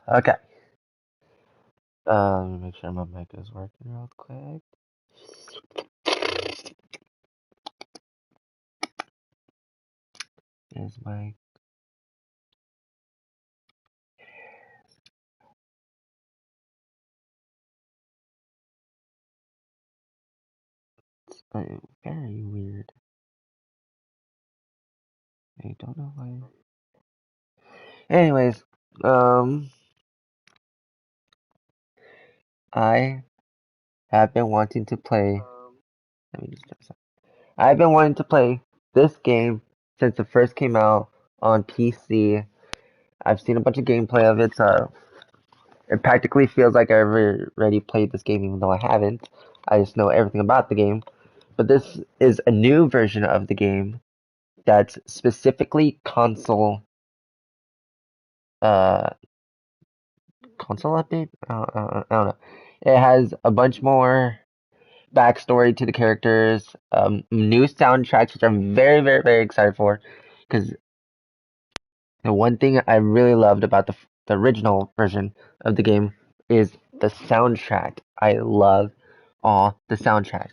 Okay. Make sure my mic is working real quick. Is my very weird. I don't know why. Anyways, I have been wanting to play. Let me just check something. I've been wanting to play this game since it first came out on PC. I've seen a bunch of gameplay of it, so it practically feels like I've already played this game, even though I haven't. I just know everything about the game. But this is a new version of the game that's specifically uh, console update? I don't know. It has a bunch more backstory to the characters, new soundtracks, which I'm very, very, very excited for. Because the one thing I really loved about the original version of the game is the soundtrack. I love all the soundtracks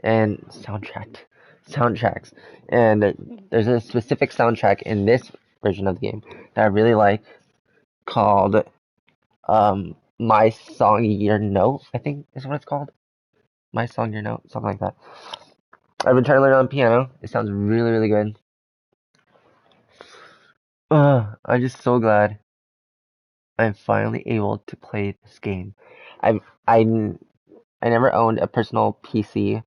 and soundtracks. And there's a specific soundtrack in this version of the game that I really like called My Song Your Note, I think is what it's called. My Song Your Note, something like that. I've been trying to learn on piano. It sounds really, really good. I'm just so glad I'm finally able to play this game. I I I never owned a personal PC,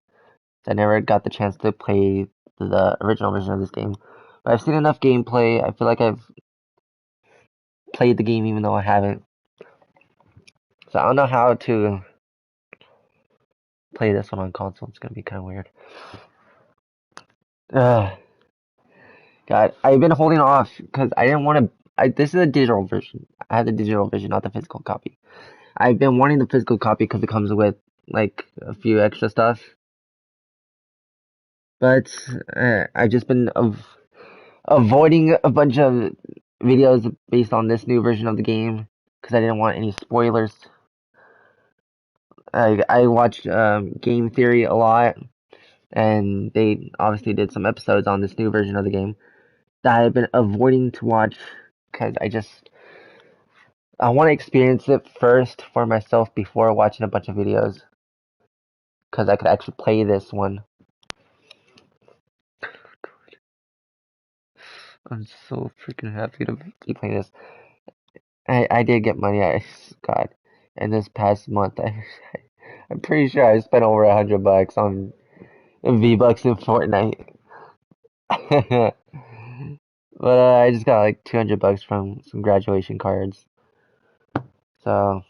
so I never got the chance to play the original version of this game. But I've seen enough gameplay. I feel like I've played the game even though I haven't. So I don't know how to play this one on console. It's gonna be kind of weird. Uh, God, I've been holding off because I didn't want to. This is a digital version. I have the digital version, not the physical copy. I've been wanting the physical copy because it comes with like a few extra stuff. But I've just been avoiding a bunch of videos based on this new version of the game because I didn't want any spoilers. I watched Game Theory a lot, and they obviously did some episodes on this new version of the game that I've been avoiding to watch because I want to experience it first for myself before watching a bunch of videos because I could actually play this one. I'm so freaking happy to keep playing this. I did get money. God, and this past month, I'm pretty sure I spent over $100 on V-Bucks in Fortnite. But I just got like $200 from some graduation cards. So,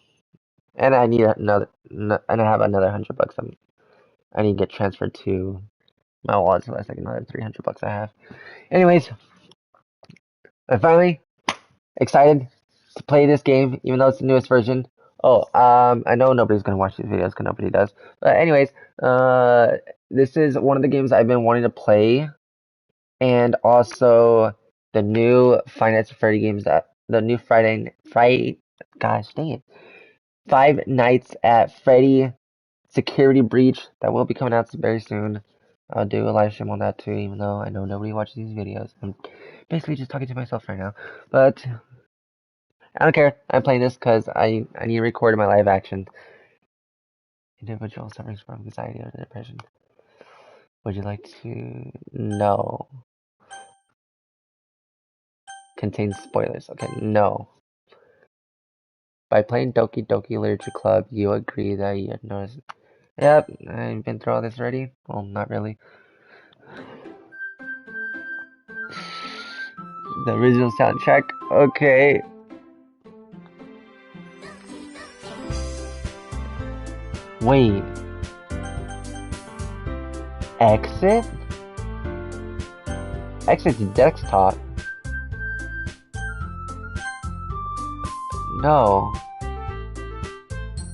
and I need another, and I have another $100 I need to get transferred to my wallet, so that's like another $300 I have. Anyways, I'm finally excited to play this game, even though it's the newest version. Oh, I know nobody's gonna watch these videos because nobody does. But anyways, this is one of the games I've been wanting to play, and also the new Five Nights at Freddy games that the new Friday, gosh dang it, Five Nights at Freddy Security Breach that will be coming out very soon. I'll do a live stream on that too, even though I know nobody watches these videos. I'm basically just talking to myself right now, but I don't care. I'm playing this because I need to record my live action. Individual suffering from anxiety or depression. Would you like to know? Contains spoilers. Okay, no. By playing Doki Doki Literature Club, you agree that you had noticed. Yep, I've been through all this already. Well, not really. The original soundtrack. Okay. Wait. Exit? Exit's desktop. No.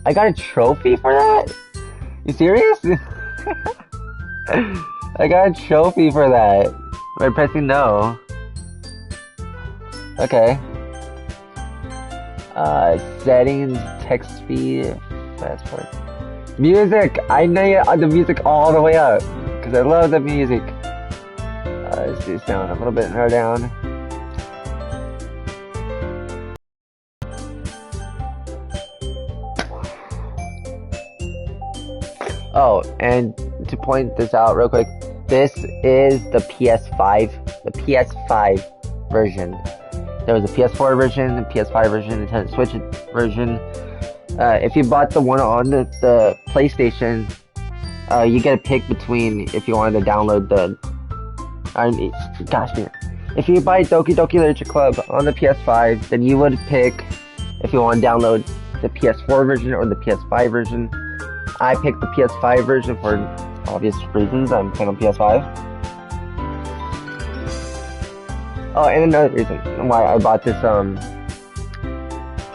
I got a trophy for that? You serious? I got a trophy for that by pressing no. Okay. Settings, text speed, fast forward. Music! I need the music all the way up because I love the music. Let's do this down a little bit more down. Oh, and to point this out real quick, this is the PS5 version. There was a PS4 version, the PS5 version, Nintendo Switch version. If you bought the one on the PlayStation, you get to pick between if you wanted to download the. If you buy Doki Doki Literature Club on the PS5, then you would pick if you want to download the PS4 version or the PS5 version. I picked the PS5 version for obvious reasons. I'm playing on PS5. Oh, and another reason why I bought this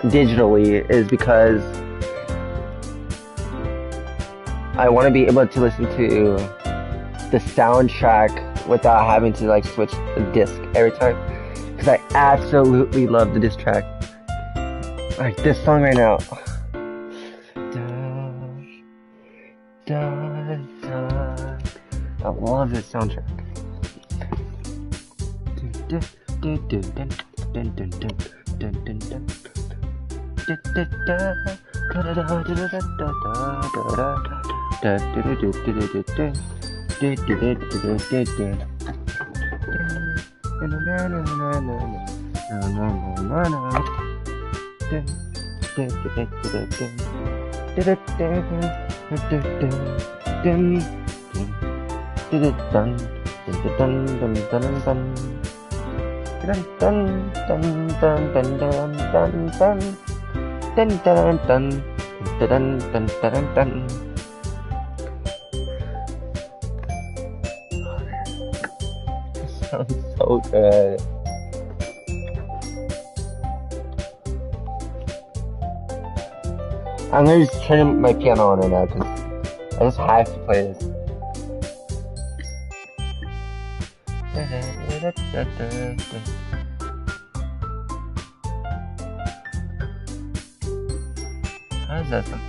digitally is because I want to be able to listen to the soundtrack without having to like switch the disc every time. Because I absolutely love the disc track. Like this song right now. I love this soundtrack. Sounds so good. I'm gonna just turn my piano on right now because I just have to play this. How does that sound?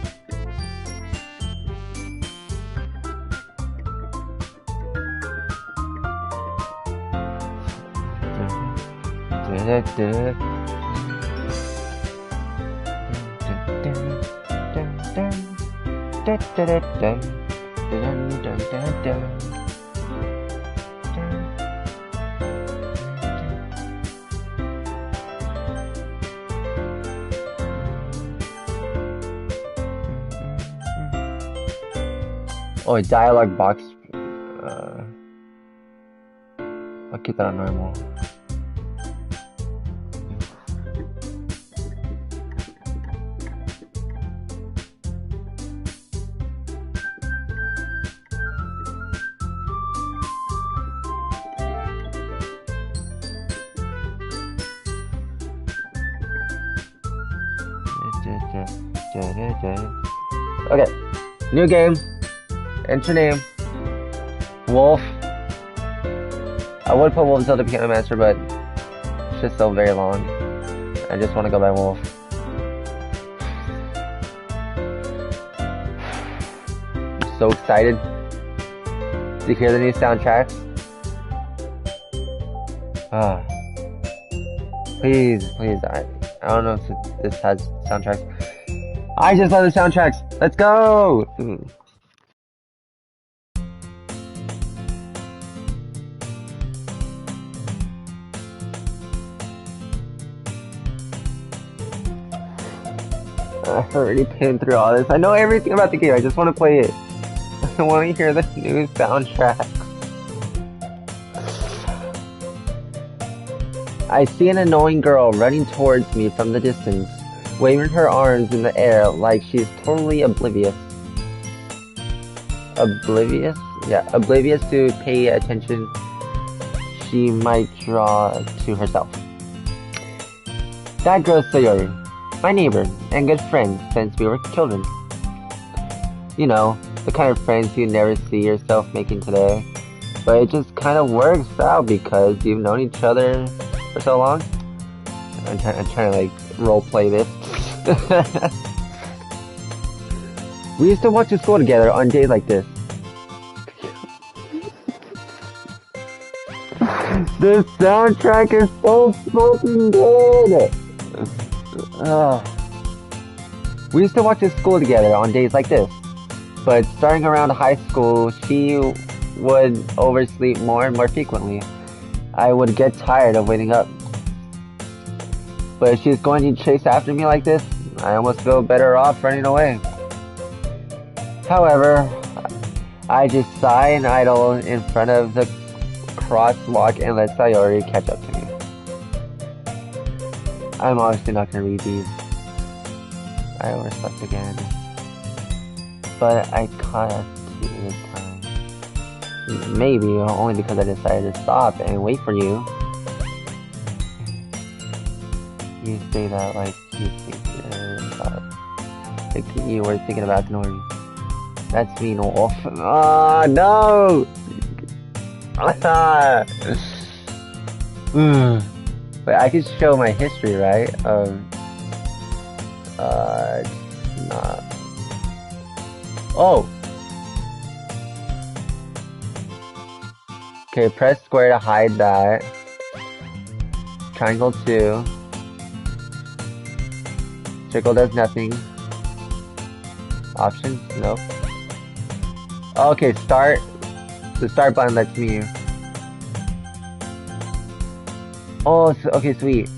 Oh, a dialogue box. I'll keep that on normal. Okay, new game. Enter name. Wolf. I would put Wolf Zelda Piano Master, but it's just so very long. I just want to go by Wolf. I'm so excited to hear the new soundtracks. Please, I don't know if this has soundtracks. I just love the soundtracks. Let's go! I've already been through all this. I know everything about the game. I just want to play it. I want to hear the new soundtrack. I see an annoying girl running towards me from the distance, waving her arms in the air like she's totally oblivious. Oblivious? Yeah, oblivious to pay attention she might draw to herself. That girl's Sayori. My neighbor and good friend since we were children. You know, the kind of friends you never see yourself making today. But it just kind of works out because you've known each other for so long. I'm trying to like roleplay this. We used to walk to school together on days like this. The soundtrack is so fucking good! We used to walk to school together on days like this. But starting around high school, she would oversleep more and more frequently. I would get tired of waiting up. But if she's going to chase after me like this, I almost feel better off running away. However, I just sigh and idle in front of the crosswalk and let Sayori catch up to me. I'm obviously not going to read these. I overslept again. But I caught up to you this time. Maybe only because I decided to stop and wait for you. You say that like you you were thinking about ignoring me. That's mean, Wolf. Oh no! But I could show my history, right? It's not. Oh! Okay, press square to hide that. Triangle 2. Circle does nothing. Options? Nope. Okay, start. The start button lets me. Oh, okay, sweet.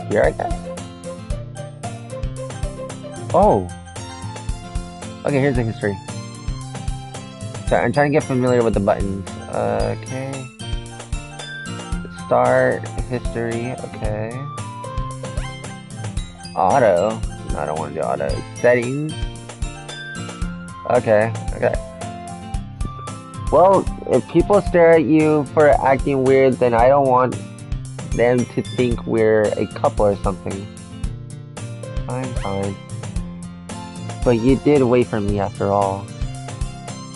Here, I guess. Oh. Okay, here's the history. Sorry, I'm trying to get familiar with the buttons. Okay. Start, history, okay. Auto. No, I don't want to do auto. Settings. Okay, okay. Well, if people stare at you for acting weird, then I don't want them to think we're a couple or something. Fine. But you did wait for me after all.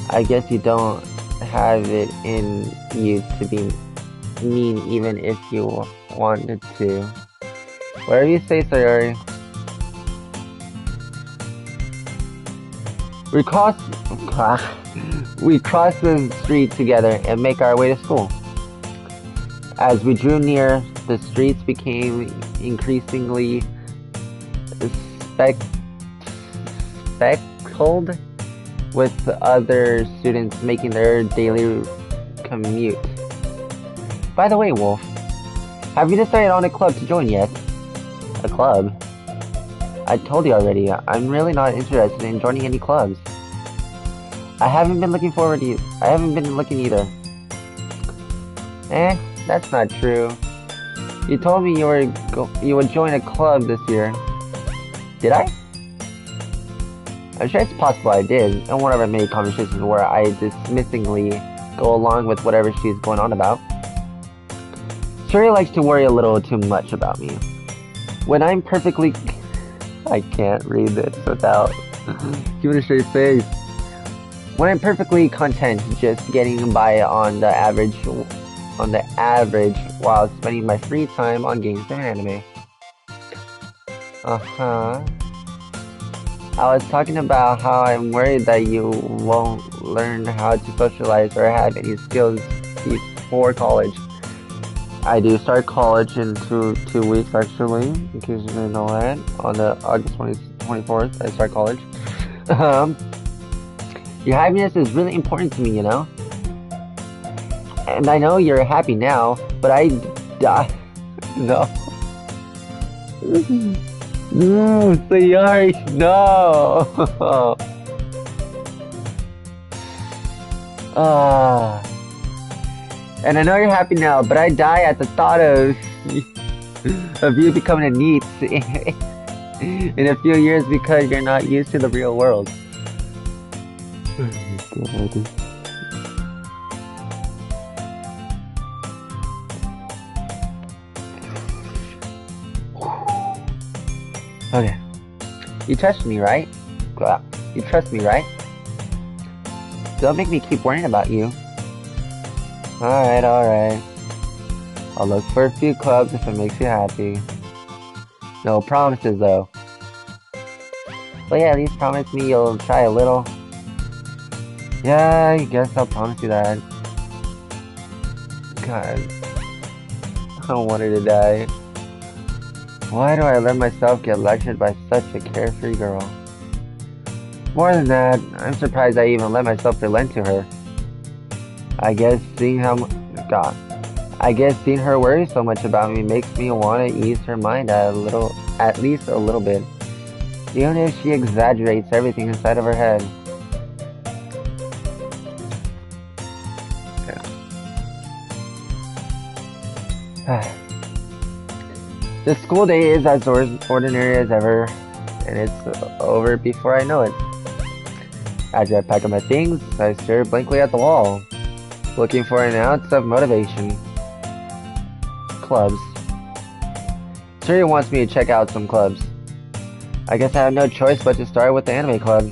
I guess you don't have it in you to be mean even if you wanted to. Whatever you say, Sayori. We cross the street together and make our way to school. As we drew near, the streets became increasingly speckled with other students making their daily commute. By the way, Wolf, have you decided on a club to join yet? A club? I told you already, I'm really not interested in joining any clubs. I haven't been looking either. That's not true. You told me you would join a club this year. Did I? I'm sure it's possible I did, in one of our many conversations where I dismissingly go along with whatever she's going on about. Sherry likes to worry a little too much about me. When I'm perfectly... I can't read this without giving a straight face. When I'm perfectly content just getting by on the average while spending my free time on games and anime. I was talking about how I'm worried that you won't learn how to socialize or have any skills before college. I do start college in two weeks actually, in case you didn't know that. On the August 24th, I start college. Your happiness is really important to me, you know? And I know you're happy now, but I die. No. No, Sayori, no! And I know you're happy now, but I die at the thought of you becoming a NEET. in a few years because you're not used to the real world. Okay. You trust me, right? You trust me, right? Don't make me keep worrying about you. Alright, alright. I'll look for a few clubs if it makes you happy. No promises, though. But yeah, at least promise me you'll try a little. Yeah, I guess I'll promise you that. God. I don't want her to die. Why do I let myself get lectured by such a carefree girl? More than that, I'm surprised I even let myself relent to her. I guess seeing her worry so much about me makes me want to ease her mind at least a little bit. Even if she exaggerates everything inside of her head. Yeah. The school day is as ordinary as ever, and it's over before I know it. As I pack up my things, I stare blankly at the wall, looking for an ounce of motivation. Clubs. Suri wants me to check out some clubs. I guess I have no choice but to start with the anime club.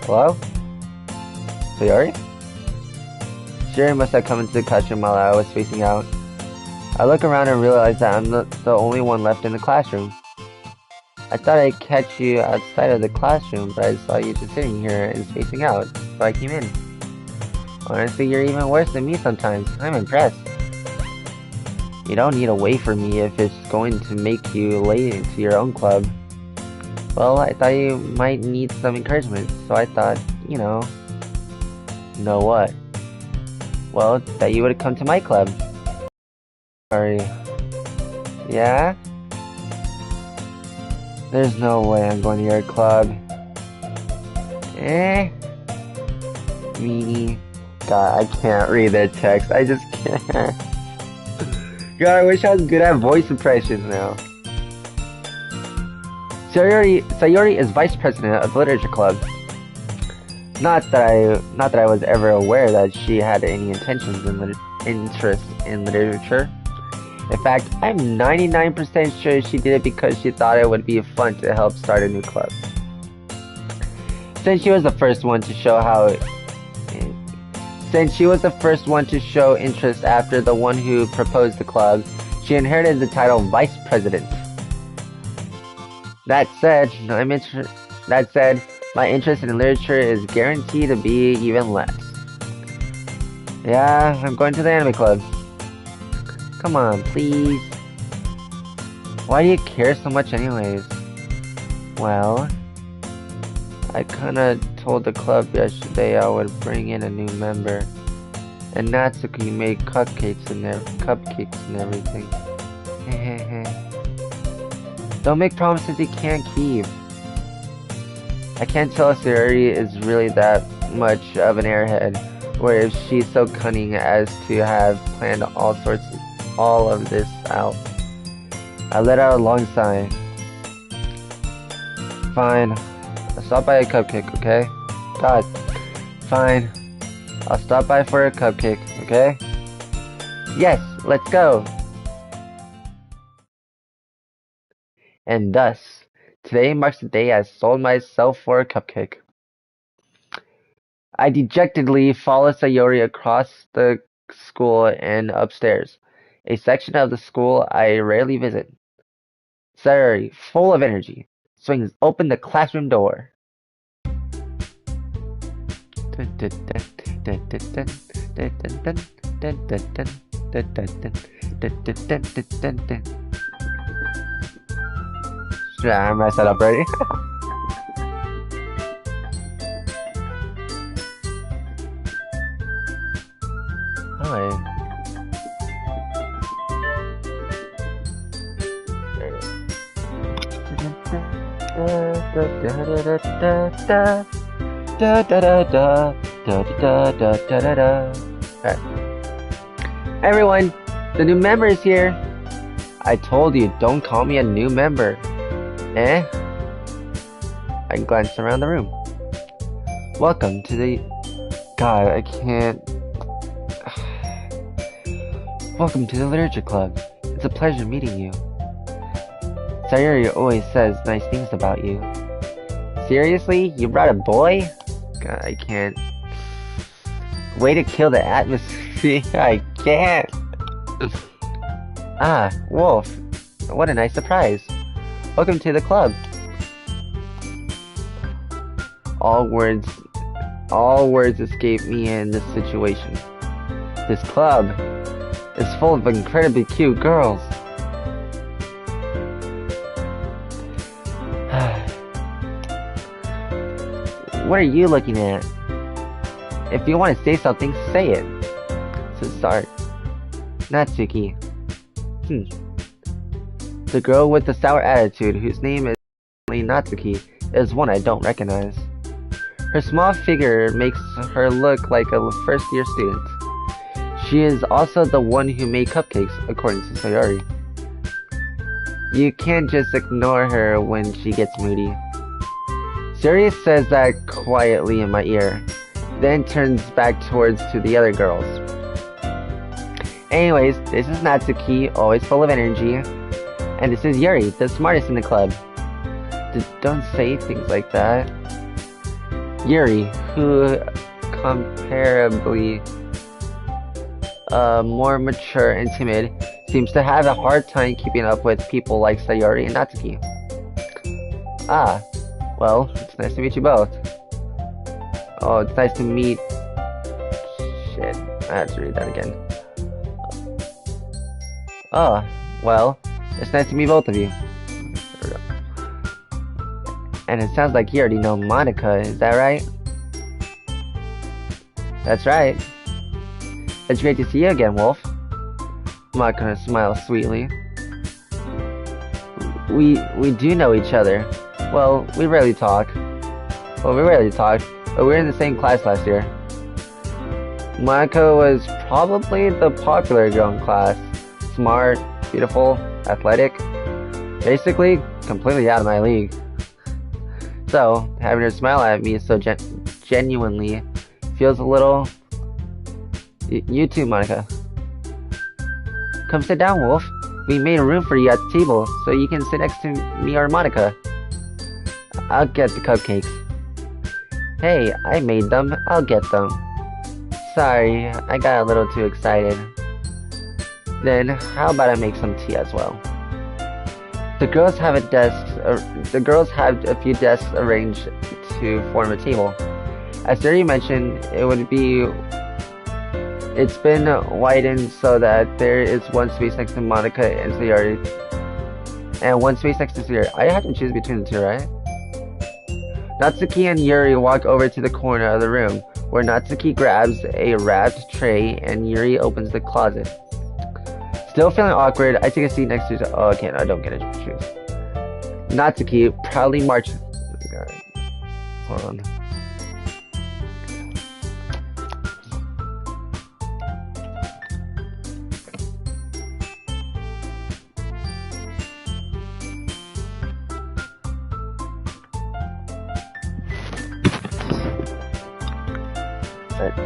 Hello? Sayori? Suri must have come into the classroom while I was spacing out. I look around and realize that I'm the only one left in the classroom. I thought I'd catch you outside of the classroom, but I saw you just sitting here and spacing out, so I came in. Honestly, you're even worse than me sometimes. I'm impressed. You don't need to wait for me if it's going to make you late into your own club. Well, I thought you might need some encouragement, so I thought, know what? Well, that you would come to my club. Sorry. Yeah? There's no way I'm going to your club. Meanie. God, I can't read that text. I just can't. God, I wish I was good at voice impressions now. Sayori is vice president of the literature club. Not that I was ever aware that she had any interest in literature. In fact, I'm 99% sure she did it because she thought it would be fun to help start a new club. Since she was the first one to show interest after the one who proposed the club, she inherited the title vice president. That said, my interest in literature is guaranteed to be even less. Yeah, I'm going to the anime club. Come on, please. Why do you care so much anyways? Well, I kinda told the club yesterday I would bring in a new member. And Natsuki made cupcakes and everything. Don't make promises you can't keep. I can't tell if Sayori is really that much of an airhead, or if she's so cunning as to have planned all of this out. I let out a long sigh. Fine. I'll stop by a cupcake, okay? God. Fine. I'll stop by for a cupcake, okay? Yes, let's go! And thus, today marks the day I sold myself for a cupcake. I dejectedly follow Sayori across the school and upstairs, a section of the school I rarely visit. Sayori, full of energy, swings open the classroom door. Should I have my setup ready? Alright. Alright. Everyone, the new member is here. I told you, don't call me a new member. Eh? I glanced around the room. Welcome to the... God, I can't... Welcome to the Literature Club. It's a pleasure meeting you. Sayuri always says nice things about you. Seriously? You brought a boy? God, I can't. Way to kill the atmosphere. I can't. Ah, Wolf. What a nice surprise. Welcome to the club. All words escape me in this situation. This club is full of incredibly cute girls. What are you looking at? If you want to say something, say it. To start, Natsuki. The girl with the sour attitude, whose name is Natsuki, is one I don't recognize. Her small figure makes her look like a first-year student. She is also the one who made cupcakes, according to Sayuri. You can't just ignore her when she gets moody. Sayuri says that quietly in my ear, then turns back towards to the other girls. Anyways, this is Natsuki, always full of energy, and this is Yuri, the smartest in the club. Don't say things like that. Yuri, who comparably more mature and timid, seems to have a hard time keeping up with people like Sayuri and Natsuki. Ah, well, it's nice to meet you both. Oh, it's nice to meet... Shit, I have to read that again. Oh, well, it's nice to meet both of you. There we go. And it sounds like you already know Monica, is that right? That's right. It's great to see you again, Wolf. Monica smiles sweetly. We do know each other. Well, we rarely talk. But we were in the same class last year. Monica was probably the popular girl in class. Smart, beautiful, athletic. Basically, completely out of my league. So, having her smile at me so genuinely feels a little... You too, Monica. Come sit down, Wolf. We made a room for you at the table, so you can sit next to me or Monica. I'll get the cupcakes. Hey, I made them. I'll get them. Sorry, I got a little too excited. Then, how about I make some tea as well? The girls have a few desks arranged to form a table. As Sayuri mentioned, it's been widened so that there is one space next to Monica and Sayuri, and one space next to Sayuri. I have to choose between the two, right? Natsuki and Yuri walk over to the corner of the room, where Natsuki grabs a wrapped tray and Yuri opens the closet. Still feeling awkward, I take a seat next to... Oh, okay, no, I don't get to choose. Natsuki proudly marches... Hold on.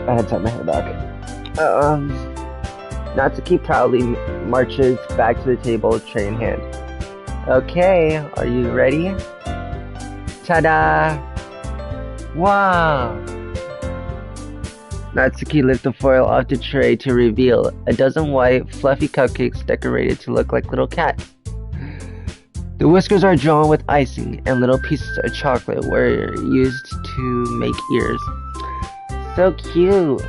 I had to tie my hair back. Natsuki proudly marches back to the table, tray in hand. Okay, are you ready? Ta-da! Wow! Natsuki lifts the foil off the tray to reveal a dozen white, fluffy cupcakes decorated to look like little cats. The whiskers are drawn with icing, and little pieces of chocolate were used to make ears. So cute!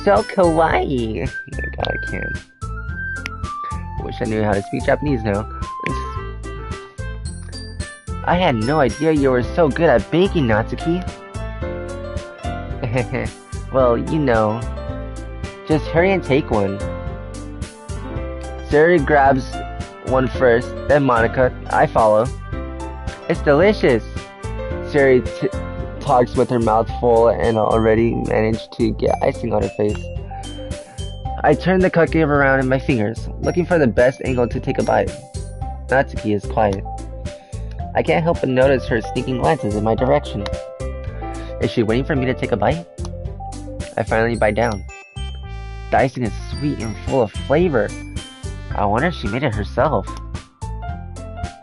So kawaii! Oh my god, I can't. Wish I knew how to speak Japanese now. I had no idea you were so good at baking, Natsuki. Well, you know. Just hurry and take one. Sayuri grabs one first, then Monica. I follow. It's delicious! Sayuri talks with her mouth full and already managed to get icing on her face. I turn the cookie around in my fingers, looking for the best angle to take a bite. Natsuki is quiet. I can't help but notice her sneaking glances in my direction. Is she waiting for me to take a bite? I finally bite down. The icing is sweet and full of flavor. I wonder if she made it herself.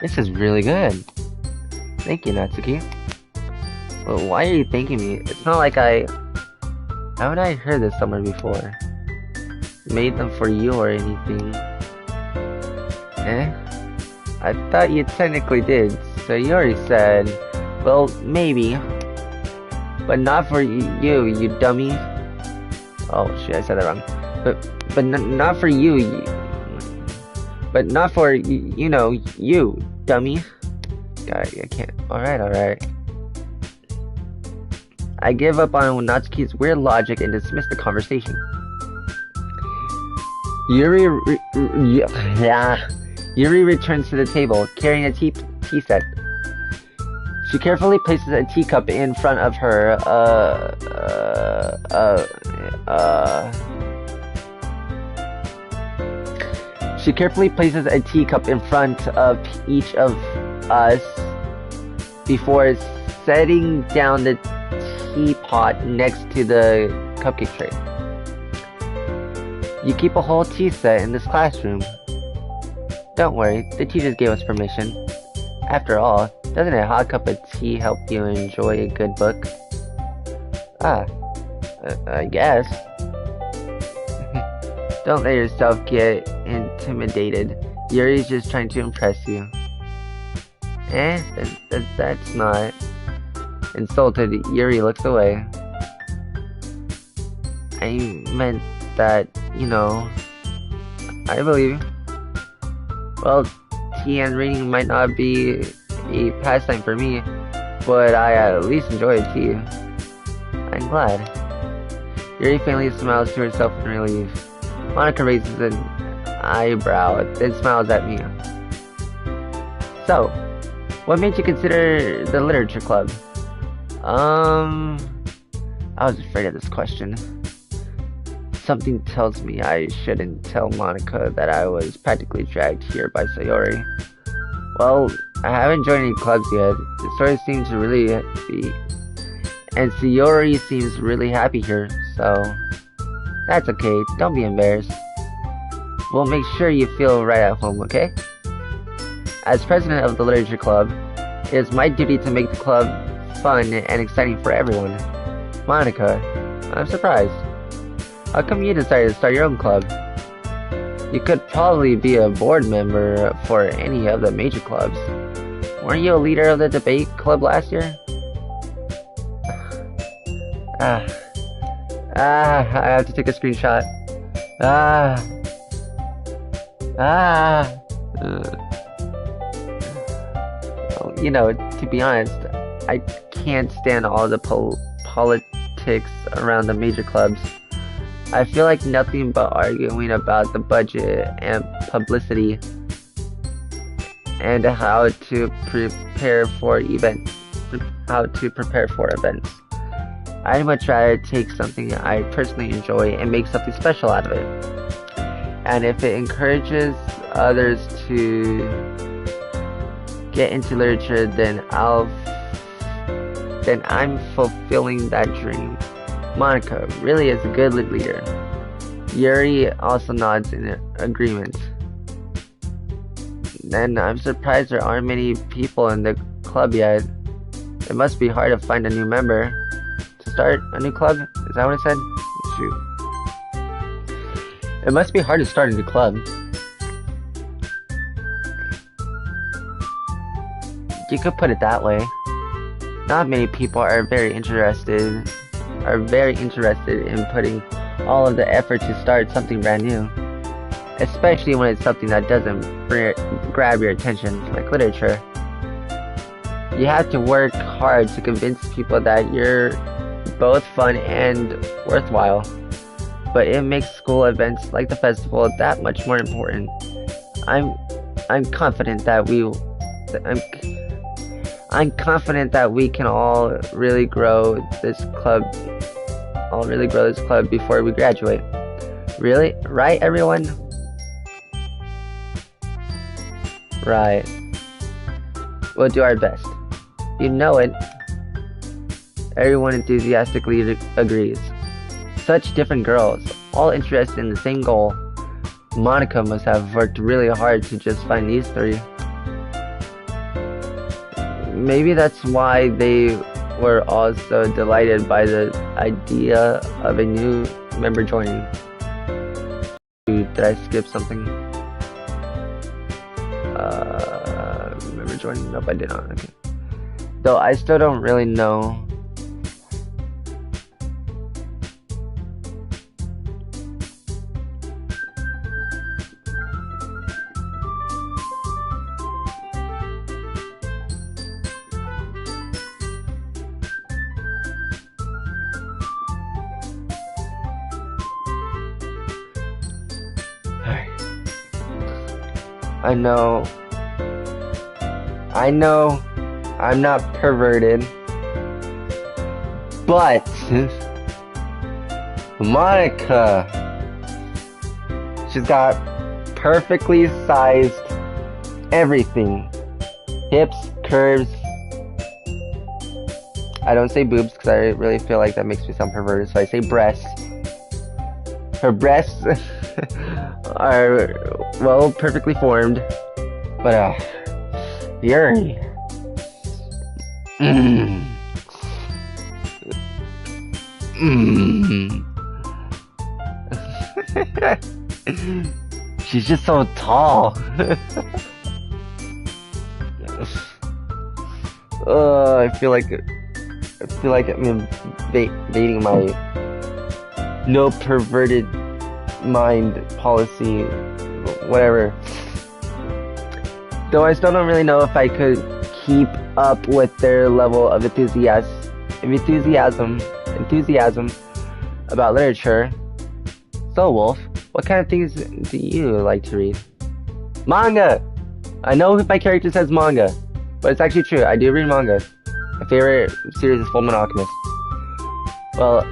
This is really good. Thank you, Natsuki. Well, why are you thanking me? It's not like haven't I heard this somewhere before? Made them for you or anything. Eh? I thought you technically did, so you already said, well, maybe. But not for you dummy. Oh shit, I said that wrong. But not for you. But not for, you know, you, dummy. God, I can't. Alright. I give up on Natsuki's weird logic and dismiss the conversation. Yuri returns to the table, carrying a tea set. She carefully places a teacup in front of her, She carefully places a teacup in front of each of us before setting down the teapot next to the cupcake tray. You keep a whole tea set in this classroom. Don't worry, the teachers gave us permission. After all, doesn't a hot cup of tea help you enjoy a good book? I guess. Don't let yourself get intimidated. Yuri's just trying to impress you. That's not... Insulted, Yuri looks away. I meant that, you know... I believe you. Well, tea and reading might not be a pastime for me, but I at least enjoy tea. I'm glad. Yuri faintly smiles to herself in relief. Monica raises an eyebrow, then smiles at me. So, what made you consider the literature club? I was afraid of this question. Something tells me I shouldn't tell Monica that I was practically dragged here by Sayori. Well, I haven't joined any clubs yet. The story seems to really be... And Sayori seems really happy here, so... That's okay, don't be embarrassed. We'll make sure you feel right at home, okay? As president of the literature club, it is my duty to make the club fun and exciting for everyone. Monica, I'm surprised. How come you decided to start your own club? You could probably be a board member for any of the major clubs. Weren't you a leader of the debate club last year? I have to take a screenshot. Well, you know, to be honest, I can't stand all the politics around the major clubs. I feel like nothing but arguing about the budget and publicity and how to prepare for events. I'd much rather take something I personally enjoy and make something special out of it. And if it encourages others to get into literature, then I'm fulfilling that dream. Monica really is a good leader. Yuri also nods in agreement. Then I'm surprised there aren't many people in the club yet. It must be hard to find a new member. To start a new club? Is that what it said? Shoot. It must be hard to start a new club. You could put it that way. Not many people are very interested in putting all of the effort to start something brand new, especially when it's something that doesn't grab your attention, like literature. You have to work hard to convince people that you're both fun and worthwhile, but it makes school events like the festival that much more important. I'm confident that we can all really grow this club before we graduate. Really? Right, everyone? Right. We'll do our best. You know it. Everyone enthusiastically agrees. Such different girls, all interested in the same goal. Monica must have worked really hard to just find these three. Maybe that's why they were all so delighted by the idea of a new member joining. Did I skip something? Member joining? Nope, I did not. Okay. Though I still don't really know. I know I'm not perverted, but Monica, she's got perfectly sized everything. Hips, curves. I don't say boobs because I really feel like that makes me sound perverted, so I say breasts. Her breasts are, well, perfectly formed, but Yuri. She's just so tall. I feel like I'm invading my no perverted mind policy, whatever. Though I still don't really know if I could keep up with their level of enthusiasm about literature. So, Wolf, what kind of things do you like to read? Manga! I know my character says manga, but it's actually true. I do read manga. My favorite series is Fullmetal Alchemist. Well,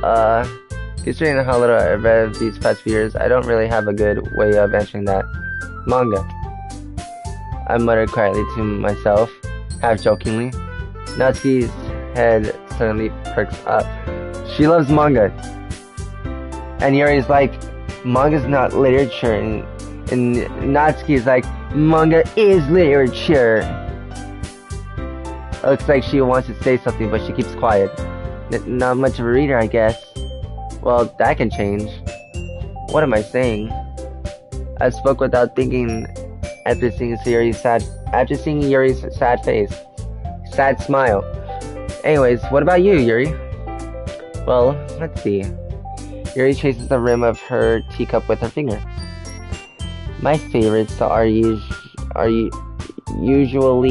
considering how little I've read these past few years, I don't really have a good way of answering that. Manga. I muttered quietly to myself, half jokingly. Natsuki's head suddenly perks up. She loves manga. And Yuri's like, manga's not literature. And Natsuki's like, manga is literature. It looks like she wants to say something, but she keeps quiet. Not much of a reader, I guess. Well, that can change. What am I saying? I spoke without thinking after seeing Yuri's sad face. Sad smile. Anyways, what about you, Yuri? Well, let's see. Yuri traces the rim of her teacup with her finger. My favorites are usually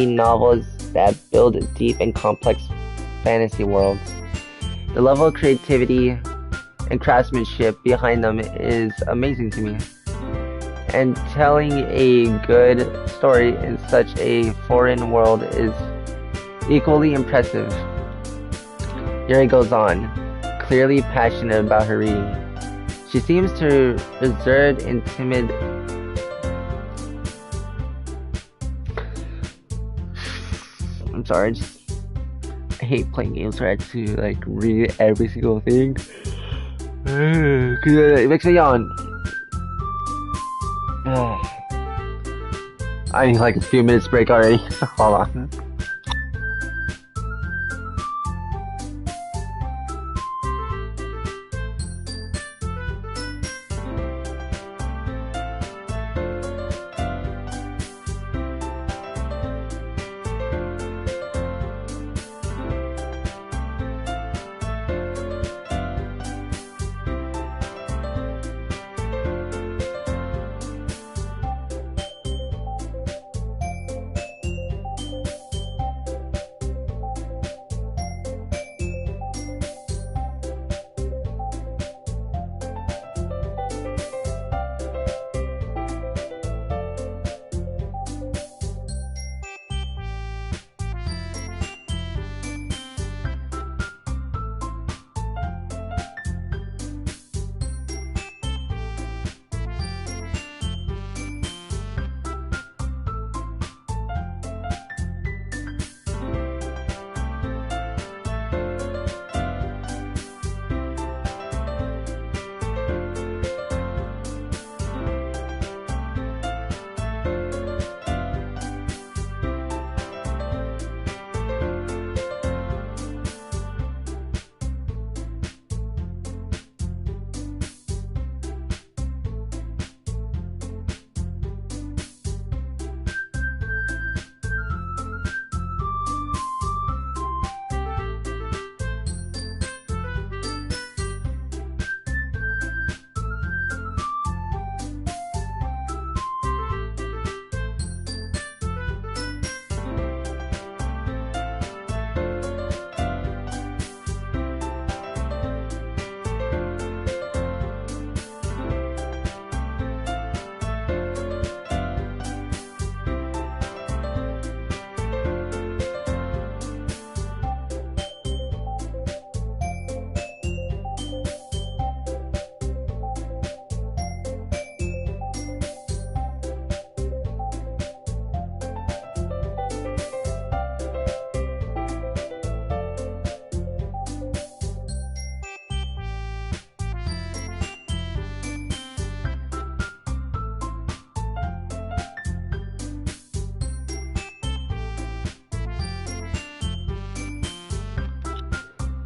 novels that build deep and complex fantasy worlds. The level of creativity and craftsmanship behind them is amazing to me. And telling a good story in such a foreign world is equally impressive. Yuri goes on, clearly passionate about her reading. She seems to reserved and timid. I'm sorry, I hate playing games where I have to like read every single thing. Cause it makes me yawn. I need like a few minutes break already. Hold on.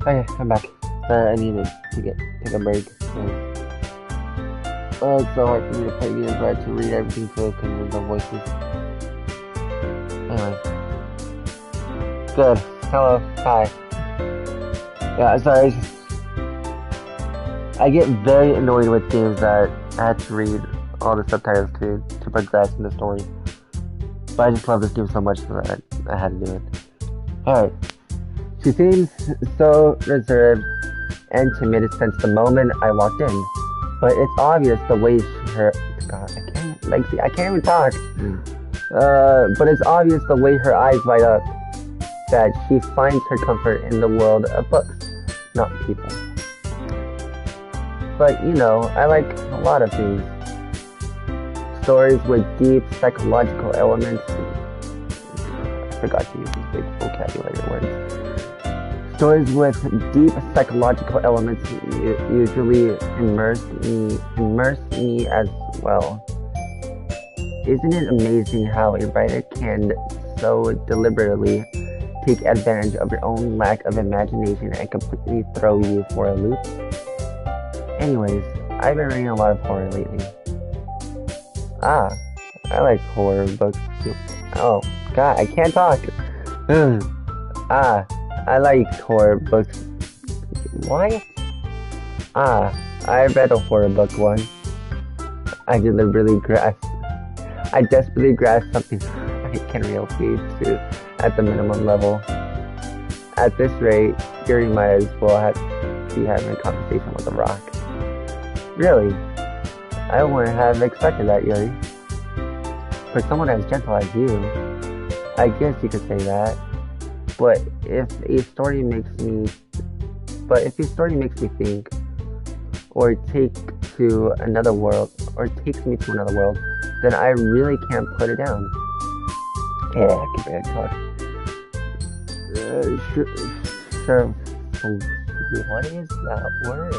Okay, I'm back. Sorry, I needed to take a break. It's so hard for me to play games where I have to read everything to it because there's no voices. Anyway. Good. Hello. Hi. Yeah, sorry. I get very annoyed with games that I had to read all the subtitles to progress in the story. But I just love this game so much that I had to do it. Alright. She seems so reserved and timid since the moment I walked in. But it's obvious the way God, I can't even talk. But it's obvious the way her eyes light up that she finds her comfort in the world of books, not people. But you know, I like a lot of things. Stories with deep psychological elements. I forgot to use these big vocabulary words. Stories with deep psychological elements usually immerse me as well. Isn't it amazing how a writer can so deliberately take advantage of your own lack of imagination and completely throw you for a loop? Anyways, I've been reading a lot of horror lately. I like horror books too. Oh, God, I can't talk. I like horror books. What? I read a horror book once. I desperately grasped something I can relate to at the minimum level. At this rate, Yuri might as well be having a conversation with a rock. Really? I wouldn't have expected that, Yuri. For someone as gentle as you, I guess you could say that. But if a story makes me think, or takes me to another world, then I really can't put it down. Yeah, I can barely talk. Sure. What is that word?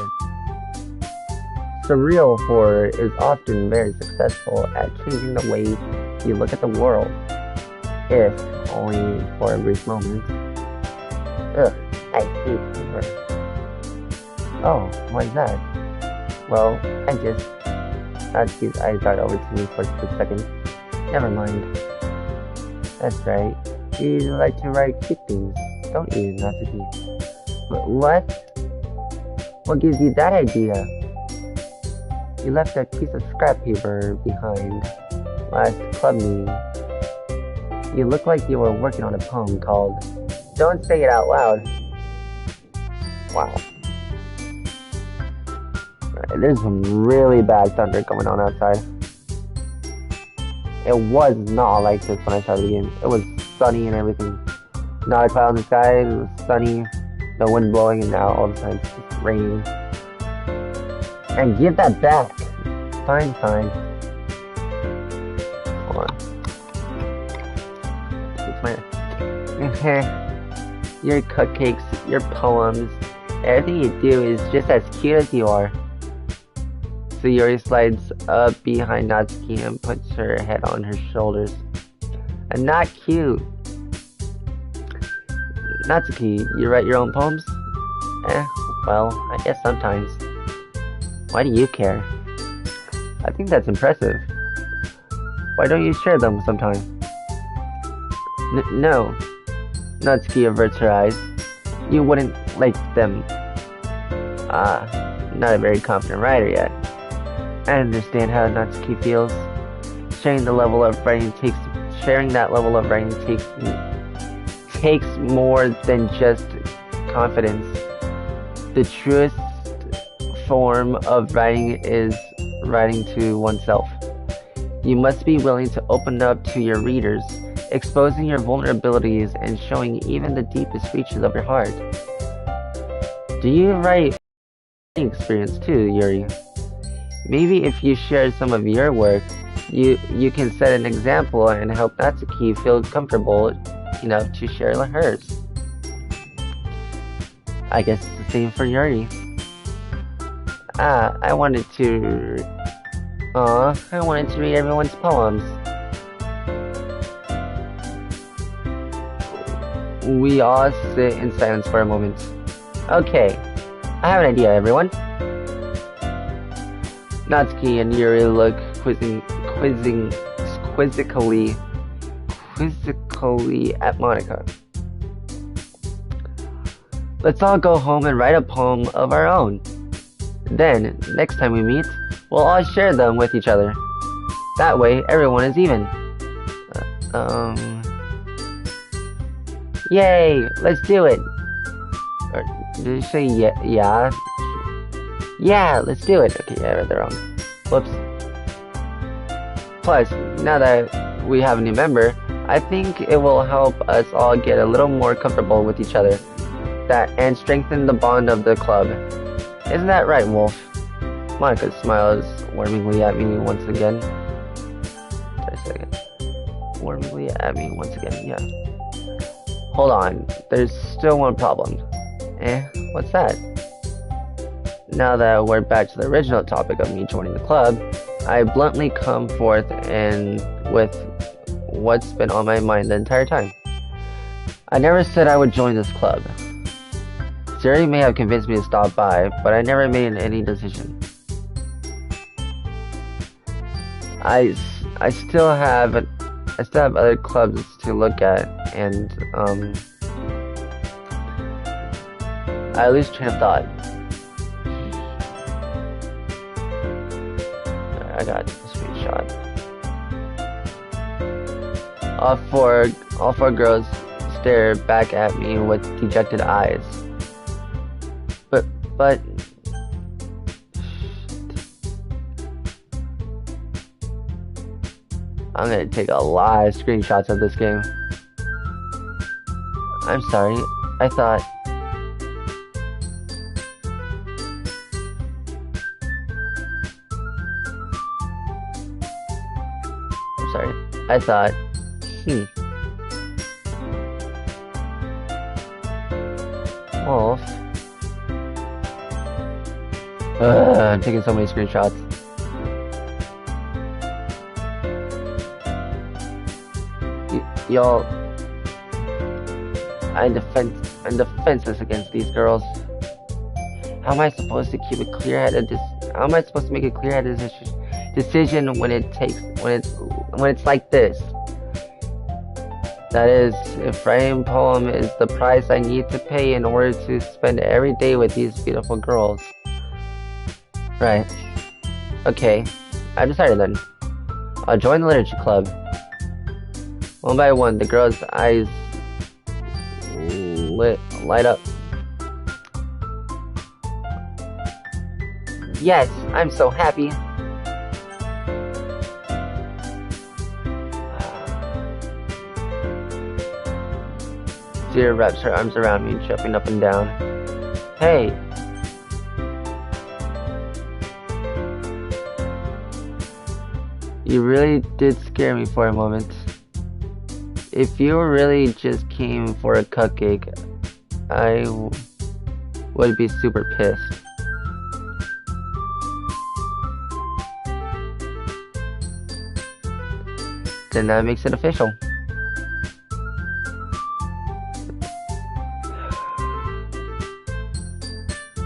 Surreal horror is often very successful at changing the way you look at the world, if only for a brief moment. Ugh, I hate horror. Oh, why is that? Well, Natsuki's eyes got over to me for a split second. Never mind. That's right. You like to write cute things, don't you, Natsuki? What? What gives you that idea? You left a piece of scrap paper behind last club meeting. You look like you were working on a poem called Don't Say It Out Loud. Wow. There's some really bad thunder going on outside. It was not like this when I started the game. It was sunny and everything. Not a cloud in the sky, it was sunny, the wind blowing, and now all of a sudden it's just raining. And give that back. Fine. Hold on. Your cupcakes, your poems, everything you do is just as cute as you are. So Yuri slides up behind Natsuki and puts her head on her shoulders. And not cute. Natsuki, you write your own poems? Well, I guess sometimes. Why do you care? I think that's impressive. Why don't you share them sometime? No. Natsuki averts her eyes. You wouldn't like them. Not a very confident writer yet. I understand how Natsuki feels. Sharing that level of writing takes more than just confidence. The truest form of writing is writing to oneself. You must be willing to open up to your readers, exposing your vulnerabilities and showing even the deepest reaches of your heart. Do you write experience too, Yuri? Maybe if you share some of your work, you can set an example and help Natsuki feel comfortable enough to share hers. I guess it's the same for Yuri. I wanted to read everyone's poems. We all sit in silence for a moment. Okay, I have an idea, everyone. Natsuki and Yuri look quizzically at Monica. Let's all go home and write a poem of our own. Then, next time we meet, we'll all share them with each other. That way, everyone is even. Yay! Let's do it! Or, did you say yeah? Yeah, let's do it! Okay, yeah, I read that wrong. Whoops. Plus, now that we have a new member, I think it will help us all get a little more comfortable with each other. And strengthen the bond of the club. Isn't that right, Wolf? Monica smiles warmingly at me once again. Warmingly at me once again, yeah. Hold on, there's still one problem. What's that? Now that we're back to the original topic of me joining the club, I bluntly come forth and with what's been on my mind the entire time. I never said I would join this club. Jerry may have convinced me to stop by, but I never made any decision. I still have other clubs to look at, and I lose train of thought. I got a screenshot. All four girls stare back at me with dejected eyes. But I'm gonna take a lot of screenshots of this game. I'm sorry, I thought... Wolf. I'm taking so many screenshots. Y'all, I'm defenseless against these girls. How am I supposed to keep a clear-headed How am I supposed to make a clear-headed decision when it's like this? That is, if writing poem is the price I need to pay in order to spend every day with these beautiful girls. Right. Okay, I've decided then. I'll join the literature club. One by one, the girls' eyes light up. Yes, I'm so happy. Dear wraps her arms around me, jumping up and down. Hey! You really did scare me for a moment. If you really just came for a cupcake, I would be super pissed. Then that makes it official.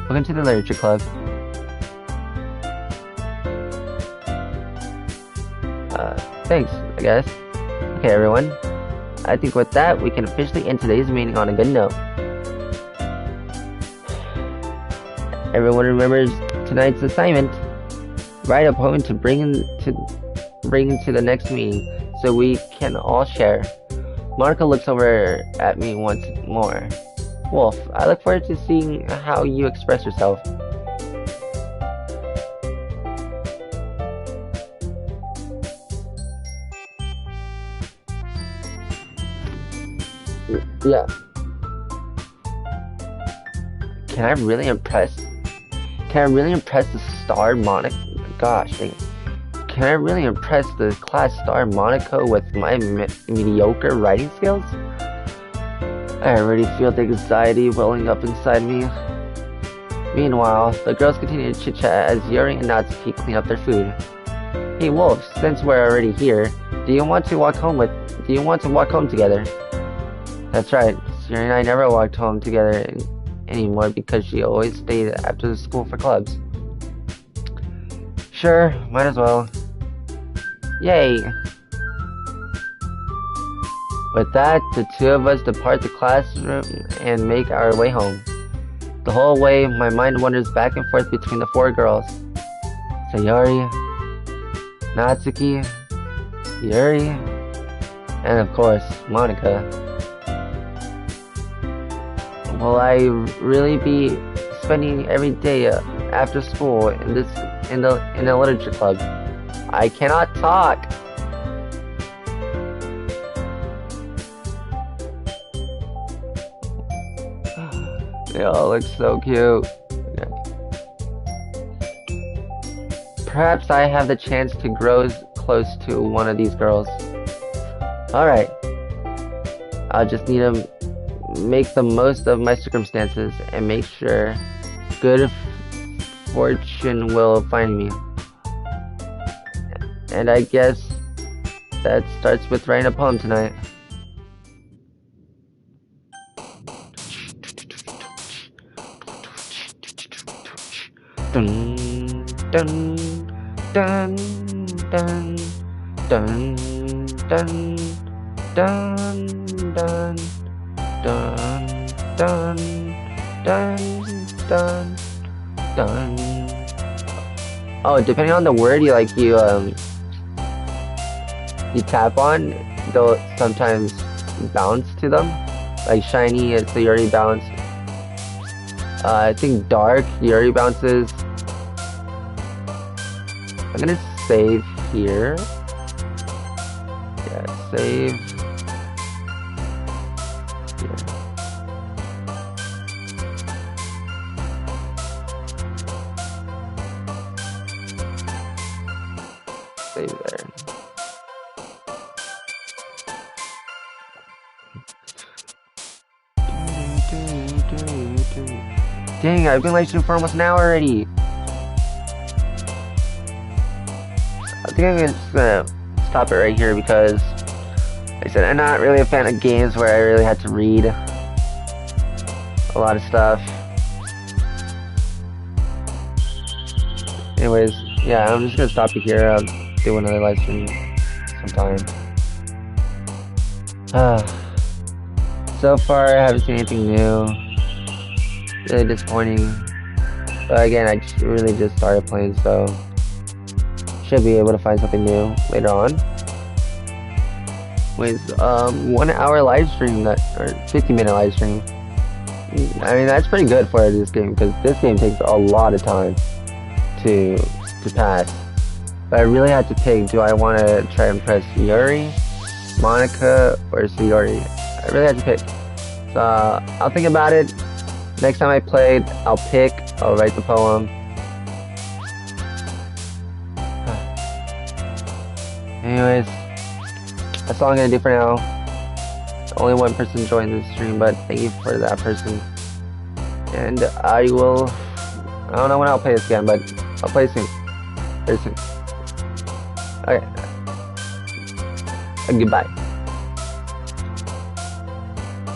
Welcome to the Literature Club. Thanks, I guess. Okay, everyone. I think with that, we can officially end today's meeting on a good note. Everyone remembers tonight's assignment. Write a poem to bring to the next meeting, so we can all share. Marco looks over at me once more. Wolf, I look forward to seeing how you express yourself. Yeah. Can I really impress the star Monica? Gosh, dang. Can I really impress the class star Monica with my mediocre writing skills? I already feel the anxiety welling up inside me. Meanwhile, the girls continue to chit-chat as Yuri and Natsuki clean up their food. Hey Wolf, since we're already here, do you want to walk home together? That's right, Yuri and I never walked home together anymore because she always stayed after the school for clubs. Sure, might as well. Yay! With that, the two of us depart the classroom and make our way home. The whole way, my mind wanders back and forth between the four girls. Sayori, Natsuki, Yuri, and of course, Monica. Will I really be spending every day after school in the literature club? I cannot talk. They all look so cute. Okay. Perhaps I have the chance to grow close to one of these girls. Alright. I'll just need to make the most of my circumstances and make sure good fortune will find me. And I guess that starts with writing a poem tonight. Dun dun dun dun dun dun dun dun dun dun dun dun. Oh, depending on the word you tap on, they'll sometimes bounce to them. Like shiny, it's the already bounced. I think dark, he already bounces. I'm gonna save here. Yeah, save. Here. Save there. Dang, I've been live streaming for almost an hour already. I think I'm just gonna stop it right here because, like I said, I'm not really a fan of games where I really had to read a lot of stuff. Anyways, yeah, I'm just gonna stop it here. I'll do another live stream sometime. So far, I haven't seen anything new. Really disappointing. But again, I really just started playing, so should be able to find something new later on. With 1 hour live stream or 50-minute live stream. I mean, that's pretty good for this game because this game takes a lot of time to pass. But I really had to pick, do I want to try and press Yuri, Monica, or Sayori? I really had to pick. So I'll think about it. Next time I play, I'll write the poem. Anyways, that's all I'm gonna do for now. Only one person joined the stream, but thank you for that person. And I don't know when I'll play this again, but I'll play soon. Very soon. Okay. Goodbye.